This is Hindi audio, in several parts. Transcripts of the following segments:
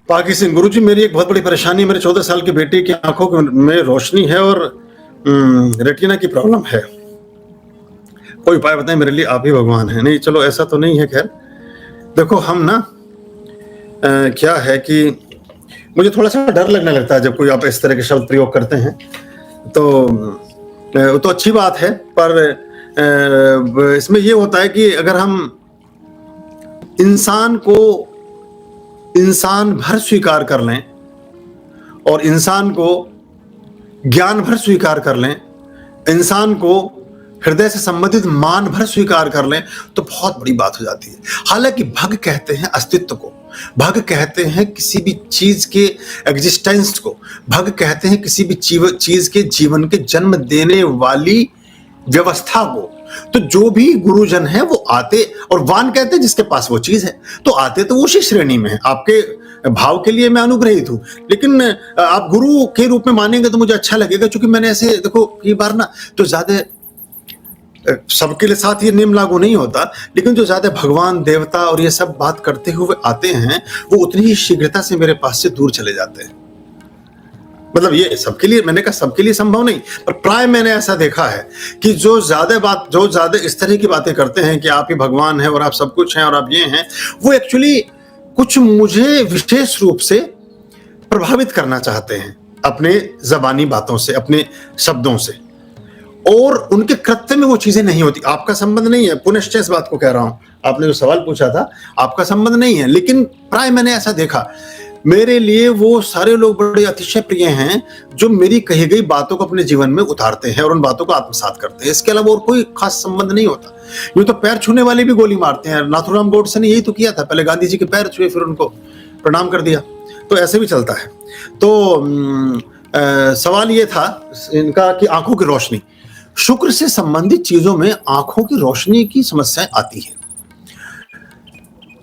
पाकी सिंह, गुरुजी मेरी एक बहुत बड़ी परेशानी है। मेरे 14 साल की बेटी की आंखों में रोशनी है और रेटिना की प्रॉब्लम है। कोई उपाय बताएं मेरे लिए, आप ही भगवान हैं। नहीं चलो ऐसा तो नहीं है। खैर देखो हम ना क्या है कि मुझे थोड़ा सा डर लगने लगता है जब कोई आप इस तरह के शब्द प्रयोग करते हैं। तो अच्छी बात है, पर इसमें ये होता है कि अगर हम इंसान को इंसान भर स्वीकार कर लें और इंसान को ज्ञान भर स्वीकार कर लें, इंसान को हृदय से संबंधित मान भर स्वीकार कर लें, तो बहुत बड़ी बात हो जाती है। हालांकि भग कहते हैं अस्तित्व को, भग कहते हैं किसी भी चीज के एग्जिस्टेंस को, भग कहते हैं किसी भी चीज के जीवन के जन्म देने वाली व्यवस्था को। तो जो भी गुरुजन है वो आते, और वान कहते हैं जिसके पास वो चीज है, तो आते तो उसी श्रेणी में है। आपके भाव के लिए मैं अनुग्रहित हूं, लेकिन आप गुरु के रूप में मानेंगे तो मुझे अच्छा लगेगा। क्योंकि मैंने ऐसे देखो कई बार ना, तो ज्यादा सबके लिए साथ ये नियम लागू नहीं होता, लेकिन जो ज्यादा भगवान देवता और ये सब बात करते हुए आते हैं, वो उतनी ही शीघ्रता से मेरे पास से दूर चले जाते हैं। मतलब ये सबके लिए, मैंने कहा सबके लिए संभव नहीं, पर प्राय मैंने ऐसा देखा है कि जो ज्यादा इस तरह की बातें करते हैं कि आप ही भगवान हैं और आप सब कुछ हैं और आप ये हैं, वो एक्चुअली कुछ मुझे विशेष रूप से प्रभावित करना चाहते हैं अपने जबानी बातों से, अपने शब्दों से, और उनके कृत्य में वो चीजें नहीं होती। आपका संबंध नहीं है, पुनश्च इस बात को कह रहा हूं, आपने जो सवाल पूछा था आपका संबंध नहीं है, लेकिन प्राय मैंने ऐसा देखा। मेरे लिए वो सारे लोग बड़े अतिशय प्रिय हैं जो मेरी कही गई बातों को अपने जीवन में उतारते हैं और उन बातों को आत्मसात करते हैं। इसके अलावा और कोई खास संबंध नहीं होता। यूं तो पैर छूने वाले भी गोली मारते हैं। नाथुराम गोडसे ने यही तो किया था, पहले गांधी जी के पैर छुए फिर उनको प्रणाम कर दिया। तो ऐसे भी चलता है। तो सवाल ये था इनका कि आंखों की रोशनी, शुक्र से संबंधित चीजों में आंखों की रोशनी की समस्याएं आती है।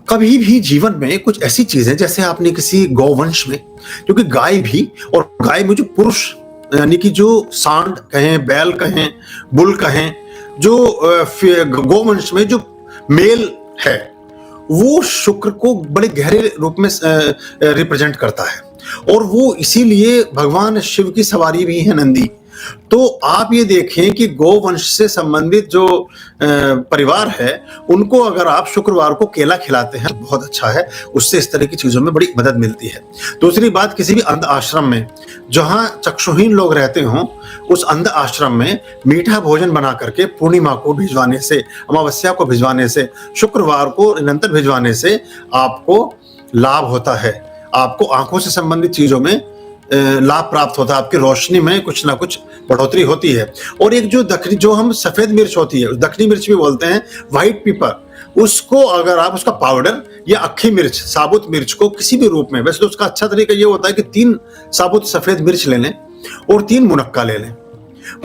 कभी भी जीवन में कुछ ऐसी चीजें, जैसे आपने किसी गौवंश में, क्योंकि गाय भी, और गाय में जो पुरुष यानी कि जो सांड कहें, बैल कहें, बुल कहें, जो गौवंश में जो मेल है, वो शुक्र को बड़े गहरे रूप में रिप्रेजेंट करता है। और वो इसीलिए भगवान शिव की सवारी भी है नंदी। तो आप ये देखें कि गोवंश से संबंधित जो परिवार है, उनको अगर आप शुक्रवार को केला खिलाते हैं बहुत अच्छा है, उससे इस तरह की चीजों में बड़ी मदद मिलती है। दूसरी बात, किसी भी अंध आश्रम में जहां चक्षुहीन लोग रहते हों, उस अंध आश्रम में मीठा भोजन बना करके पूर्णिमा को भिजवाने से, अमावस्या को भिजवाने से, शुक्रवार को निरंतर भिजवाने से आपको लाभ होता है। आपको आंखों से संबंधित चीजों में लाभ प्राप्त होता है, आपकी रोशनी में कुछ ना कुछ बढ़ोतरी होती है। और एक जो हम सफेद मिर्च होती है, दक्षिणी मिर्च भी बोलते हैं, व्हाइट पेपर, उसको अगर आप उसका पाउडर या अक्खी मिर्च, साबुत मिर्च को किसी भी रूप में, वैसे तो उसका अच्छा तरीका ये होता है कि 3 साबुत सफेद मिर्च ले लें और 3 मुनक्का ले लें।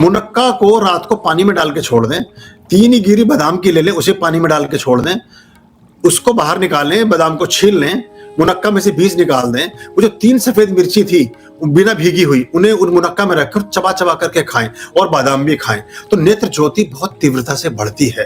मुनक्का को रात को पानी में डाल के छोड़ दें, 3 ही गिरी बादाम की ले लें, उसे पानी में डाल के छोड़ दें, उसको बाहर निकालें, बादाम को छील लें, मुनक्का में से बीज निकाल दें। वो जो 3 सफेद मिर्ची थी बिना भीगी हुई, उन्हें उन मुनक्का में रखकर चबा चबा करके खाएं, और बादाम भी खाएं, तो नेत्र ज्योति बहुत तीव्रता से बढ़ती है,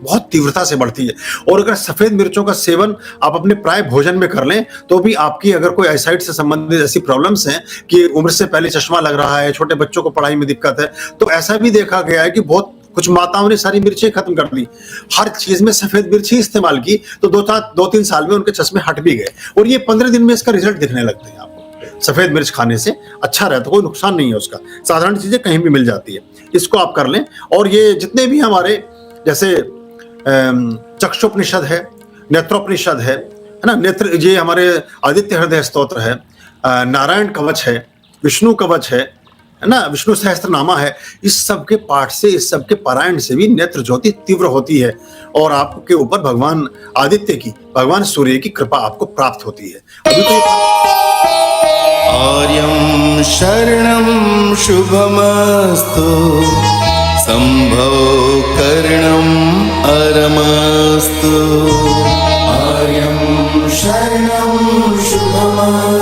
बहुत तीव्रता से बढ़ती है। और अगर सफेद मिर्चों का सेवन आप अपने प्राय भोजन में कर लें, तो भी आपकी अगर कोई आईसाइट से संबंधित ऐसी प्रॉब्लम्स हैं कि उम्र से पहले चश्मा लग रहा है, छोटे बच्चों को पढ़ाई में दिक्कत है, तो ऐसा भी देखा गया है कि बहुत कुछ माताओं ने सारी मिर्चें खत्म कर दी, हर चीज में सफेद मिर्ची इस्तेमाल की, तो 2-3 साल में उनके चश्मे हट भी गए। और ये 15 दिन में इसका रिजल्ट दिखने लगते हैं। आपको सफेद मिर्च खाने से अच्छा रहता है, कोई नुकसान नहीं है उसका, साधारण चीजें कहीं भी मिल जाती है, इसको आप कर लें। और ये जितने भी हमारे जैसे चक्षुपनिषद है, नेत्रोपनिषद है ना, नेत्र, ये हमारे आदित्य हृदय स्तोत्र है, नारायण कवच है, विष्णु कवच है ना, विष्णु सहस्त्रनामा है, इस सब के पाठ से, इस सब के पारायण से भी नेत्र ज्योति तीव्र होती है और आपके ऊपर भगवान आदित्य की, भगवान सूर्य की कृपा आपको प्राप्त होती है। अभी तो आर्यं शरणं शुभमस्तु, संभव करणं अरमस्तु। आर्यं शरणं शुभमस्तु।